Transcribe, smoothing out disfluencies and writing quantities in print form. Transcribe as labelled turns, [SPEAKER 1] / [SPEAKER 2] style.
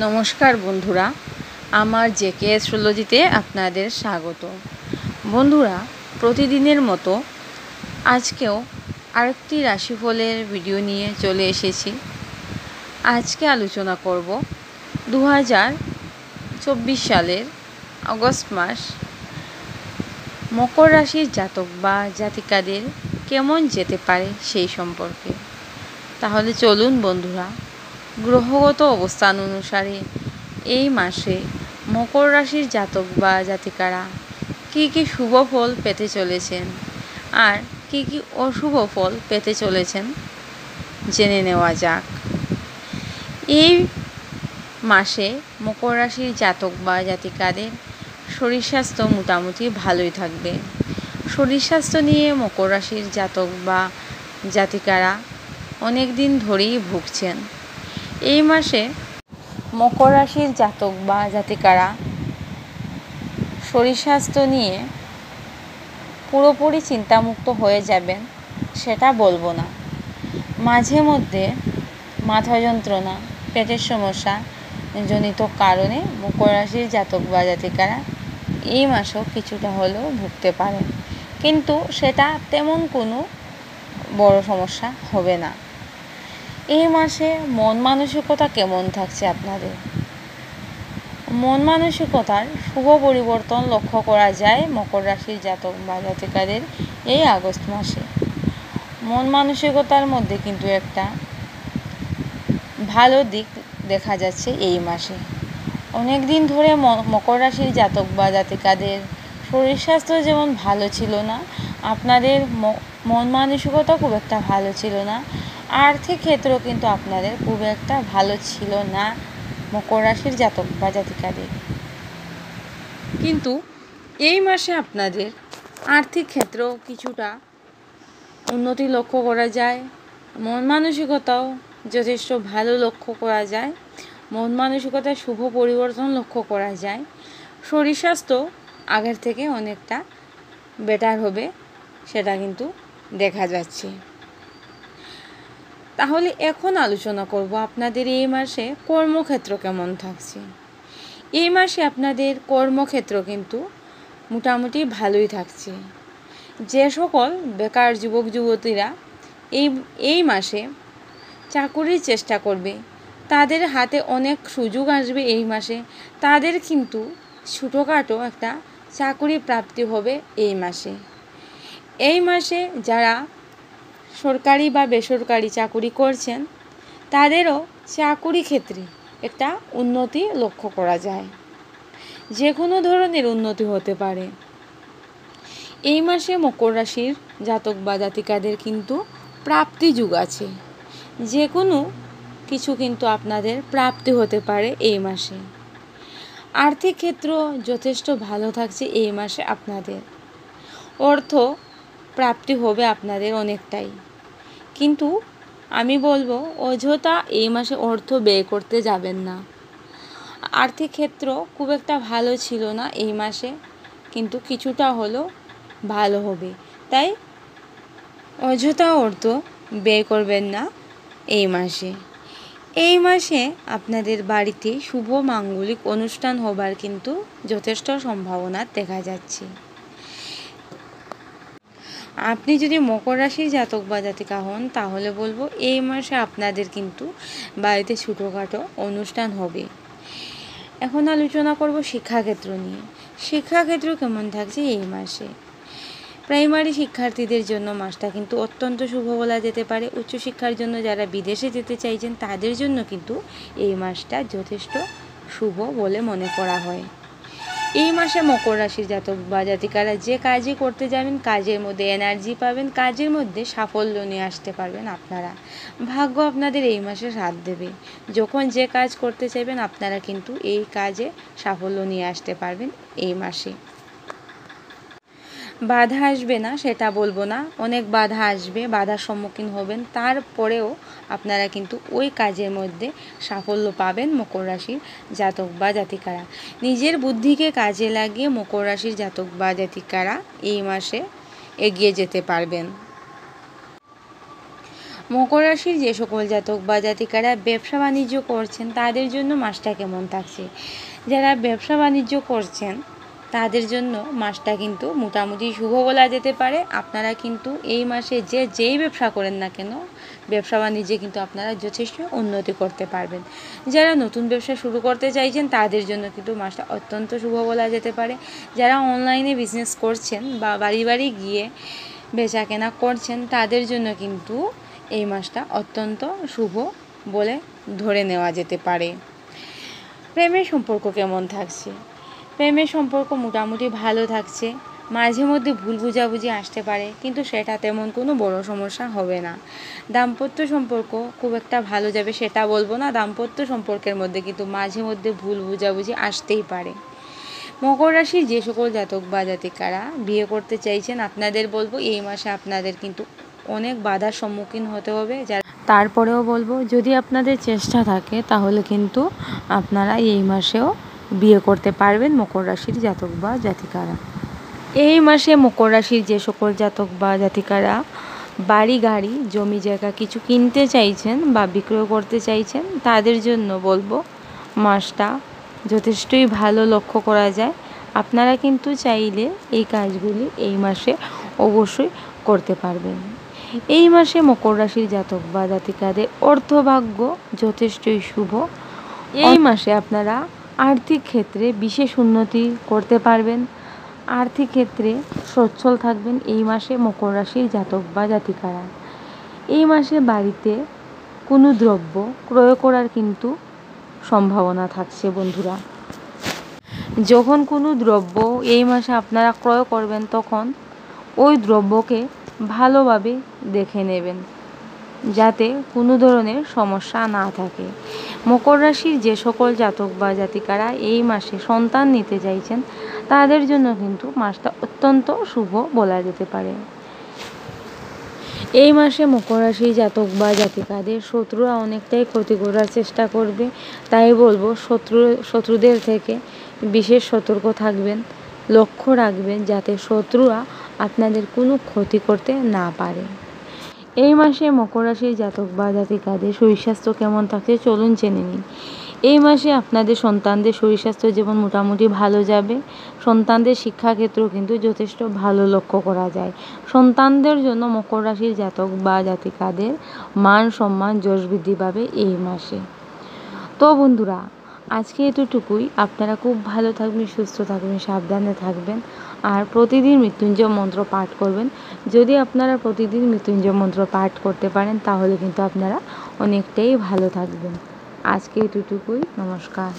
[SPEAKER 1] নমস্কার বন্ধুরা, আমার জেকে অ্যাস্ট্রোলজিতে আপনাদের স্বাগত। বন্ধুরা, প্রতিদিনের মতো আজকেও আরেকটি রাশিফলের ভিডিও নিয়ে চলে এসেছি। আজকে আলোচনা করব 2024 সালের আগস্ট মাস মকর রাশির জাতক বা জাতিকাদের কেমন যেতে পারে সেই সম্পর্কে। তাহলে চলুন বন্ধুরা, গ্রহগত অবস্থান অনুসারে এই মাসে মকর রাশির জাতক বা জাতিকারা কী কী শুভ ফল পেতে চলেছেন আর কী কী অশুভ ফল পেতে চলেছেন জেনে নেওয়া যাক। এই মাসে মকর রাশির জাতক বা জাতিকাদের শরীর স্বাস্থ্য মোটামুটি ভালোই থাকবে। শরীর স্বাস্থ্য নিয়ে মকর রাশির জাতক বা জাতিকারা অনেক দিন ধরেই ভুগছেন। এই মাসে মকর রাশির জাতক বা জাতিকারা শরীর স্বাস্থ্য নিয়ে পুরোপুরি চিন্তামুক্ত হয়ে যাবেন সেটা বলবো না। মাঝে মধ্যে মাথা যন্ত্রণা, পেটের সমস্যা জনিত কারণে মকর রাশির জাতক বা জাতিকারা এই মাসেও কিছুটা হলেও ভুগতে পারেন, কিন্তু সেটা তেমন কোনো বড় সমস্যা হবে না। এই মাসে মন মানসিকতা কেমন থাকছে আপনাদের? মন মানসিকতার শুভ পরিবর্তন লক্ষ্য করা যায় মকর রাশির জাতক বা জাতিকাদের এই আগস্ট মাসে। মন মানসিকতার মধ্যে কিন্তু একটা ভালো দিক দেখা যাচ্ছে এই মাসে। অনেক দিন ধরে মকর রাশির জাতক বা জাতিকাদের শরীর স্বাস্থ্য যেমন ভালো ছিল না, আপনাদের মন মানসিকতা খুব একটা ভালো ছিল না, আর্থিক ক্ষেত্রেও কিন্তু আপনাদের খুব একটা ভালো ছিল না মকর রাশির জাতক বা জাতিকাদের। কিন্তু এই মাসে আপনাদের আর্থিক ক্ষেত্রেও কিছুটা উন্নতি লক্ষ্য করা যায়, মন মানসিকতাও যথেষ্ট ভালো লক্ষ্য করা যায়, মন মানসিকতার শুভ পরিবর্তন লক্ষ্য করা যায়। শরীর স্বাস্থ্য আগের থেকে অনেকটা বেটার হবে সেটা কিন্তু দেখা যাচ্ছে। তাহলে এখন আলোচনা করব আপনাদের এই মাসে কর্মক্ষেত্র কেমন থাকছে। এই মাসে আপনাদের কর্মক্ষেত্র কিন্তু মোটামুটি ভালোই থাকছে। যে সকল বেকার যুবক যুবতীরা এই মাসে চাকুরির চেষ্টা করবে, তাদের হাতে অনেক সুযোগ আসবে এই মাসে। তাদের কিন্তু ছোটোখাটো একটা চাকুরি প্রাপ্তি হবে এই মাসে। এই মাসে যারা সরকারি বা বেসরকারি চাকুরি করছেন, তাদেরও চাকুরি ক্ষেত্রে একটা উন্নতি লক্ষ্য করা যায়। যে কোনো ধরনের উন্নতি হতে পারে। এই মাসে মকর রাশির জাতক বা জাতিকাদের কিন্তু প্রাপ্তি যুগ আছে। যে কোনো কিছু কিন্তু আপনাদের প্রাপ্তি হতে পারে এই মাসে। আর্থিক ক্ষেত্র যথেষ্ট ভালো থাকছে এই মাসে। আপনাদের অর্থ প্রাপ্তি হবে আপনাদের অনেকটাই, কিন্তু আমি বলবো অযথা এই মাসে অর্থ ব্যয় করতে যাবেন না। আর্থিক ক্ষেত্র খুব একটা ভালো ছিল না এই মাসে, কিন্তু কিছুটা হলেও ভালো হবে, তাই অযথা অর্থ ব্যয় করবেন না এই মাসে। এই মাসে আপনাদের বাড়িতে শুভ মাঙ্গলিক অনুষ্ঠান হবার কিন্তু যথেষ্ট সম্ভাবনা দেখা যাচ্ছে। আপনি যদি মকর রাশির জাতক বা জাতিকা হন, তাহলে বলবো এই মাসে আপনাদের কিন্তু বাড়িতে ছোটোখাটো অনুষ্ঠান হবে। এখন আলোচনা করব শিক্ষাক্ষেত্র নিয়ে। শিক্ষাক্ষেত্র কেমন থাকছে এই মাসে? প্রাইমারি শিক্ষার্থীদের জন্য মাসটা কিন্তু অত্যন্ত শুভ বলা যেতে পারে। উচ্চশিক্ষার জন্য যারা বিদেশে যেতে চাইছেন, তাদের জন্য কিন্তু এই মাসটা যথেষ্ট শুভ বলে মনে করা হয়। এই মাসে মকর রাশির জাতক বা জাতিকারা যে কাজই করতে যাবেন, কাজের মধ্যে এনার্জি পাবেন, কাজের মধ্যে সাফল্য নিয়ে আসতে পারবেন আপনারা। ভাগ্য আপনাদের এই মাসে সাথ দেবে। যখন যে কাজ করতে চাইবেন, আপনারা কিন্তু এই কাজে সাফল্য নিয়ে আসতে পারবেন এই মাসে। বাধা আসবে না সেটা বলবো না, অনেক বাধা আসবে, বাধার সম্মুখীন হবেন, তারপরেও আপনারা কিন্তু ওই কাজের মধ্যে সাফল্য পাবেন মকর রাশির জাতক বা জাতিকারা। নিজের বুদ্ধিকে কাজে লাগিয়ে মকর রাশির জাতক বা জাতিকারা এই মাসে এগিয়ে যেতে পারবেন। মকর রাশির যে সকল জাতক বা জাতিকারা ব্যবসা বাণিজ্য করছেন তাদের জন্য মাসটা কেমন থাকছে। যারা ব্যবসা বাণিজ্য করছেন তাদের জন্য মাসটা কিন্তু মোটামুটি শুভ বলা যেতে পারে। আপনারা কিন্তু এই মাসে যেই ব্যবসা করেন না কেন, ব্যবসা বাণিজ্যে কিন্তু আপনারা যথেষ্ট উন্নতি করতে পারবেন। যারা নতুন ব্যবসা শুরু করতে চাইছেন তাদের জন্য কিন্তু মাসটা অত্যন্ত শুভ বলা যেতে পারে। যারা অনলাইনে বিজনেস করছেন বা বাড়ি বাড়ি গিয়ে বেচা কেনা করছেন তাদের জন্য কিন্তু এই মাসটা অত্যন্ত শুভ বলে ধরে নেওয়া যেতে পারে। প্রেমের সম্পর্ক কেমন থাকছে। প্রেমের সম্পর্ক মোটামুটি ভালো থাকছে। মাঝে মধ্যে ভুল বুঝাবুঝি আসতে পারে, কিন্তু সেটা তেমন কোনো বড় সমস্যা হবে না। দাম্পত্য সম্পর্ক খুব একটা ভালো যাবে সেটা বলবো না, দাম্পত্য সম্পর্কের মধ্যে কিন্তু মাঝে মধ্যে ভুল বুঝাবুঝি আসতেই পারে। মকর রাশির যে সকল জাতক বা জাতিকারা বিয়ে করতে চাইছেন আপনাদের বলবো এই মাসে আপনাদের কিন্তু অনেক বাধার সম্মুখীন হতে হবে। তারপরেও বলবো যদি আপনাদের চেষ্টা থাকে তাহলে কিন্তু আপনারা এই মাসেও বিয়ে করতে পারবেন মকর রাশির জাতক বা জাতিকারা। এই মাসে মকর রাশির যে সকল জাতক বা জাতিকারা বাড়ি গাড়ি জমি জায়গা কিছু কিনতে চাইছেন বা বিক্রয় করতে চাইছেন তাদের জন্য বলবো মাসটা যথেষ্টই ভালো লক্ষ্য করা যায়। আপনারা কিন্তু চাইলে এই কাজগুলি এই মাসে অবশ্যই করতে পারবেন। এই মাসে মকর রাশির জাতক বা জাতিকাদের অর্থভাগ্য যথেষ্টই শুভ। এই মাসে আপনারা আর্থিক ক্ষেত্রে বিশেষ উন্নতি করতে পারবেন, আর্থিক ক্ষেত্রে সচ্ছল থাকবেন এই মাসে মকর রাশির জাতক বা জাতিকারা। এই মাসে বাড়িতে কোনো দ্রব্য ক্রয় করার কিন্তু সম্ভাবনা থাকছে বন্ধুরা। যখন কোনো দ্রব্য এই মাসে আপনারা ক্রয় করবেন তখন ওই দ্রব্যকে ভালোভাবে দেখে নেবেন যাতে কোনো ধরনের সমস্যা না থাকে। মকর রাশির যে সকল জাতক বা জাতিকারা এই মাসে সন্তান নিতে চাইছেন তাদের জন্য কিন্তু মাসটা অত্যন্ত শুভ বলা যেতে পারে। এই মাসে মকর রাশির জাতক বা জাতিকাদের শত্রুরা অনেকটাই ক্ষতি করার চেষ্টা করবে, তাই বলবো শত্রুদের থেকে বিশেষ সতর্ক থাকবেন, লক্ষ্য রাখবেন যাতে শত্রুরা আপনাদের কোনো ক্ষতি করতে না পারে। এই মাসে মকর রাশির জাতক বা জাতিকাদের শরীর স্বাস্থ্য কেমন থাকছে চলুন জেনে নিন। এই মাসে আপনাদের সন্তানদের শরীর স্বাস্থ্য যেমন মোটামুটি ভালো যাবে, সন্তানদের শিক্ষাক্ষেত্রেও কিন্তু যথেষ্ট ভালো লক্ষ্য করা যায়। সন্তানদের জন্য মকর রাশির জাতক বা জাতিকাদের মান সম্মান যশ বৃদ্ধি পাবে এই মাসে। তো বন্ধুরা আজকে এতটুকুই। আপনারা খুব ভালো থাকবেন, সুস্থ থাকবেন, সাবধানে থাকবেন আর প্রতিদিন মৃত্যুঞ্জয় মন্ত্র পাঠ করবেন। যদি আপনারা প্রতিদিন মৃত্যুঞ্জয় মন্ত্র পাঠ করতে পারেন তাহলে কিন্তু আপনারা অনেকটাই ভালো থাকবেন। আজকে এতটুকুই, নমস্কার।